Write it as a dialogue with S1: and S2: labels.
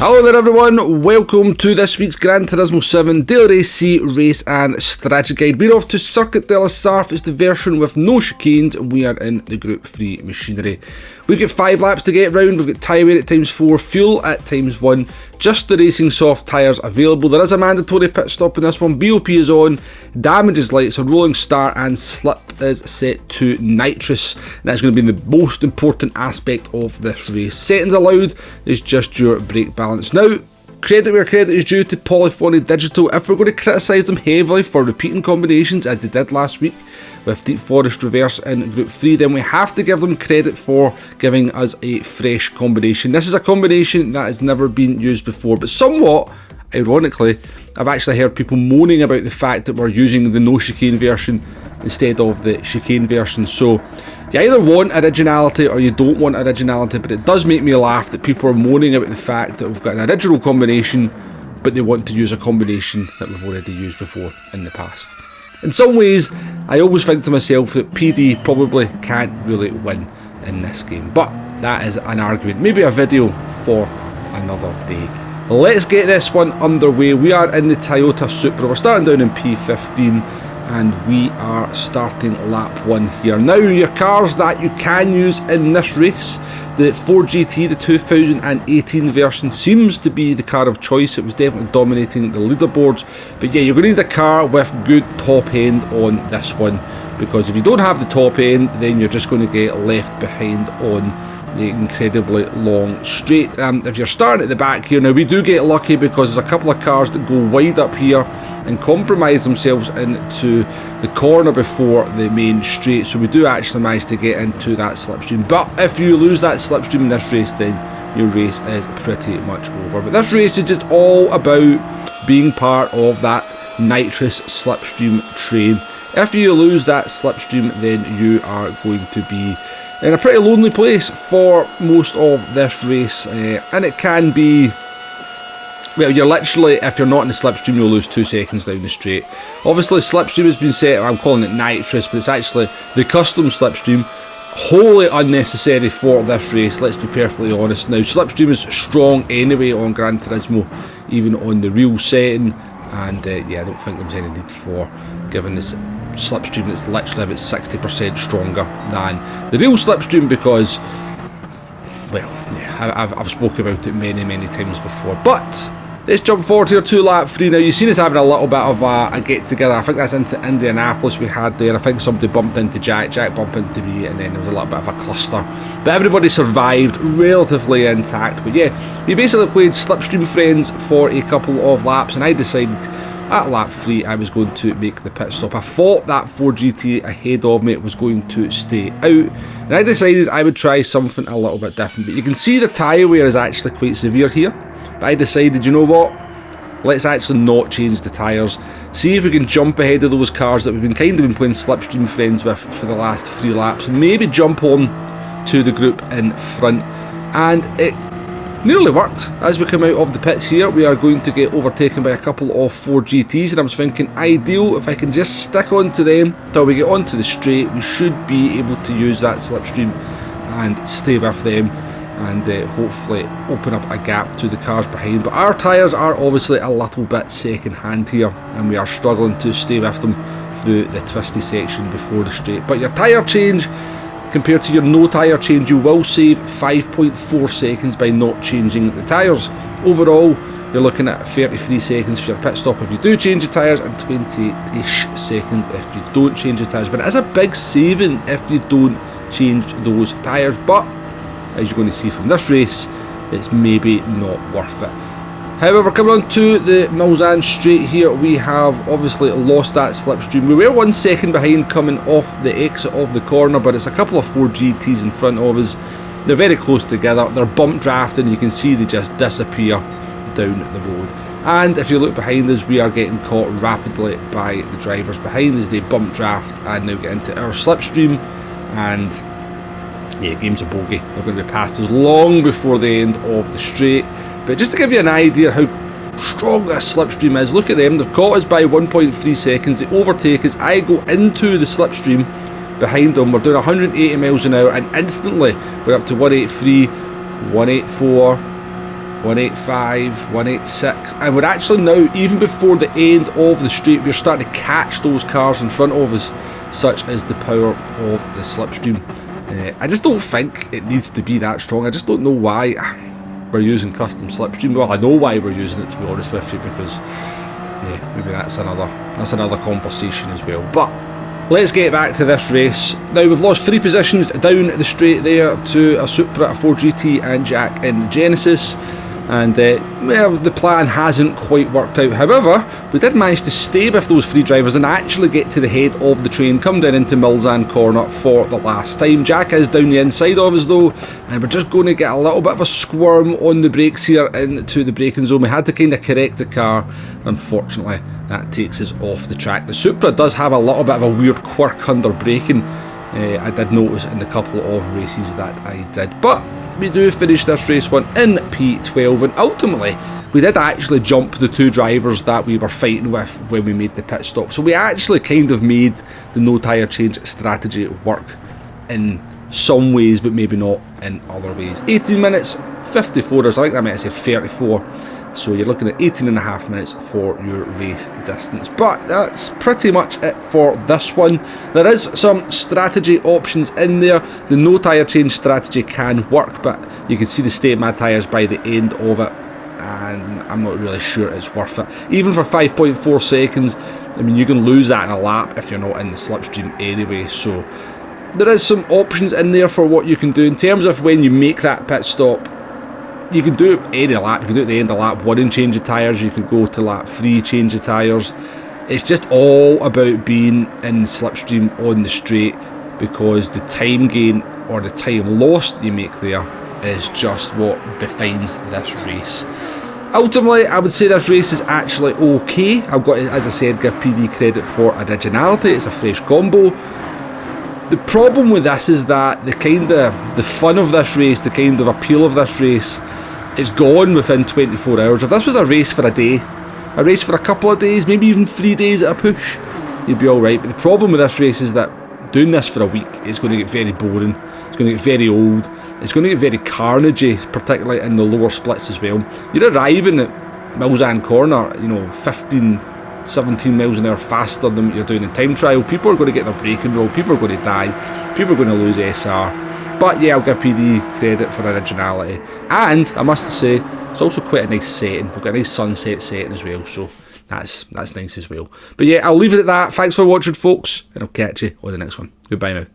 S1: Hello there everyone, welcome to this week's Gran Turismo 7 Daily Race C Race and Strategy Guide. We're off to Circuit de la Sarthe. It's the version with no chicanes and we are in the Group 3 machinery. We've got 5 laps to get round, we've got tyre wear at times 4, fuel at times 1, just the racing soft tyres available. There is a mandatory pit stop in this one, BOP is on, damage is light, so rolling start and slip is set to nitrous. And that's going to be the most important aspect of this race. Settings allowed is just your brake balance. Now, credit where credit is due to Polyphony Digital. If we're going to criticise them heavily for repeating combinations as they did last week with Deep Forest Reverse in Group 3, then we have to give them credit for giving us a fresh combination. This is a combination that has never been used before, but somewhat ironically, I've actually heard people moaning about the fact that we're using the no chicane version instead of the chicane version. So you either want originality or you don't want originality, but it does make me laugh that people are moaning about the fact that we've got an original combination but they want to use a combination that we've already used before in the past. In some ways, I always think to myself that PD probably can't really win in this game, but that is an argument, maybe a video for another day. Let's get this one underway. We are in the Toyota Supra, we're starting down in P15 and we are starting lap 1 here. Now, your cars that you can use in this race, the Ford GT, the 2018 version, seems to be the car of choice. It was definitely dominating the leaderboards, but yeah, you're going to need a car with good top end on this one, because if you don't have the top end, then you're just going to get left behind on the incredibly long straight. If you're starting at the back here, now we do get lucky because there's a couple of cars that go wide up here and compromise themselves into the corner before the main straight, so we do actually manage to get into that slipstream. But if you lose that slipstream in this race, then your race is pretty much over. But this race is just all about being part of that nitrous slipstream train. If you lose that slipstream, then you are going to be in a pretty lonely place for most of this race, and it can be, well, you're literally, if you're not in the slipstream, you'll lose 2 seconds down the straight. Obviously, slipstream has been set, I'm calling it nitrous, but it's actually the custom slipstream, wholly unnecessary for this race, let's be perfectly honest. Now, slipstream is strong anyway on Gran Turismo, even on the real setting, and yeah, I don't think there's any need for giving this slipstream that's literally about 60% stronger than the real slipstream, because, well, yeah, I've spoken about it many times before. But let's jump forward here to lap 3 now. You've seen us having a little bit of a get together. I think that's into Indianapolis we had there. I think somebody bumped into Jack bumped into me, and then there was a little bit of a cluster, but everybody survived relatively intact. But yeah, we basically played slipstream friends for a couple of laps, and I decided at lap 3 I was going to make the pit stop. I thought that Ford GT ahead of me was going to stay out, and I decided I would try something a little bit different. But you can see the tyre wear is actually quite severe here, but I decided, you know what, let's actually not change the tyres, see if we can jump ahead of those cars that we've been playing slipstream friends with for the last 3 laps, and maybe jump on to the group in front. And it nearly worked. As we come out of the pits here, we are going to get overtaken by a couple of Ford GTs, and I was thinking, ideal, if I can just stick onto them till we get onto the straight, we should be able to use that slipstream and stay with them, and hopefully open up a gap to the cars behind. But our tyres are obviously a little bit second hand here, and we are struggling to stay with them through the twisty section before the straight. But your tyre change compared to your no tyre change, you will save 5.4 seconds by not changing the tyres. Overall, you're looking at 33 seconds for your pit stop if you do change your tyres, and 20-ish seconds if you don't change your tyres. But it is a big saving if you don't change those tyres, but as you're going to see from this race, it's maybe not worth it. However, coming on to the Mulsanne straight here, we have obviously lost that slipstream. We were 1 second behind coming off the exit of the corner, but it's a couple of Ford GTs in front of us. They're very close together, they're bump drafting, you can see they just disappear down the road. And if you look behind us, we are getting caught rapidly by the drivers behind us. They bump draft and now get into our slipstream, and yeah, game's a bogey. They're going to be past us long before the end of the straight. But just to give you an idea how strong this slipstream is, look at them, they've caught us by 1.3 seconds, they overtake us, I go into the slipstream behind them, we're doing 180 miles an hour, and instantly we're up to 183, 184, 185, 186, and we're actually now, even before the end of the straight, we're starting to catch those cars in front of us, such as the power of the slipstream. I just don't think it needs to be that strong. I just don't know why we're using custom slipstream. Well, I know why we're using it, to be honest with you, because yeah, maybe that's another conversation as well. But let's get back to this race. Now, we've lost 3 positions down the straight there to a Supra, a 4GT and Jack in the Genesis. And well, the plan hasn't quite worked out. However, we did manage to stay with those 3 drivers and actually get to the head of the train, come down into Mulsanne corner for the last time. Jack is down the inside of us though, and we're just going to get a little bit of a squirm on the brakes here into the braking zone. We had to kind of correct the car. Unfortunately, that takes us off the track. The Supra does have a little bit of a weird quirk under braking. I did notice in the couple of races that I did, but we do finish this race one in P12, and ultimately we did actually jump the 2 drivers that we were fighting with when we made the pit stop. So we actually kind of made the no tyre change strategy work in some ways, but maybe not in other ways. 18 minutes 54, I think I meant to say 34. So you're looking at 18.5 minutes for your race distance. But that's pretty much it for this one. There is some strategy options in there. The no tyre change strategy can work, but you can see the state of my tyres by the end of it, and I'm not really sure it's worth it. Even for 5.4 seconds, I mean, you can lose that in a lap if you're not in the slipstream anyway. So there is some options in there for what you can do in terms of when you make that pit stop. You can do it any lap. You can do it at the end of lap 1 and change the tyres. You could go to lap 3, change the tyres. It's just all about being in the slipstream on the straight, because the time gain or the time lost you make there is just what defines this race. Ultimately, I would say this race is actually okay. I've got to, as I said, give PD credit for originality. It's a fresh combo. The problem with this is that the fun of this race, the kind of appeal of this race, is gone within 24 hours. If this was a race for a day, a race for a couple of days, maybe even 3 days at a push, you'd be alright. But the problem with this race is that doing this for a week is going to get very boring, it's going to get very old, it's going to get very carnagey, particularly in the lower splits as well. You're arriving at Mulsanne corner, you know, 15, 17 miles an hour faster than what you're doing in time trial. People are going to get their braking wrong, people are going to die, people are going to lose SR. But yeah, I'll give PD credit for originality. And I must say, it's also quite a nice setting. We've got a nice sunset setting as well, so that's nice as well. But yeah, I'll leave it at that. Thanks for watching, folks, and I'll catch you on the next one. Goodbye now.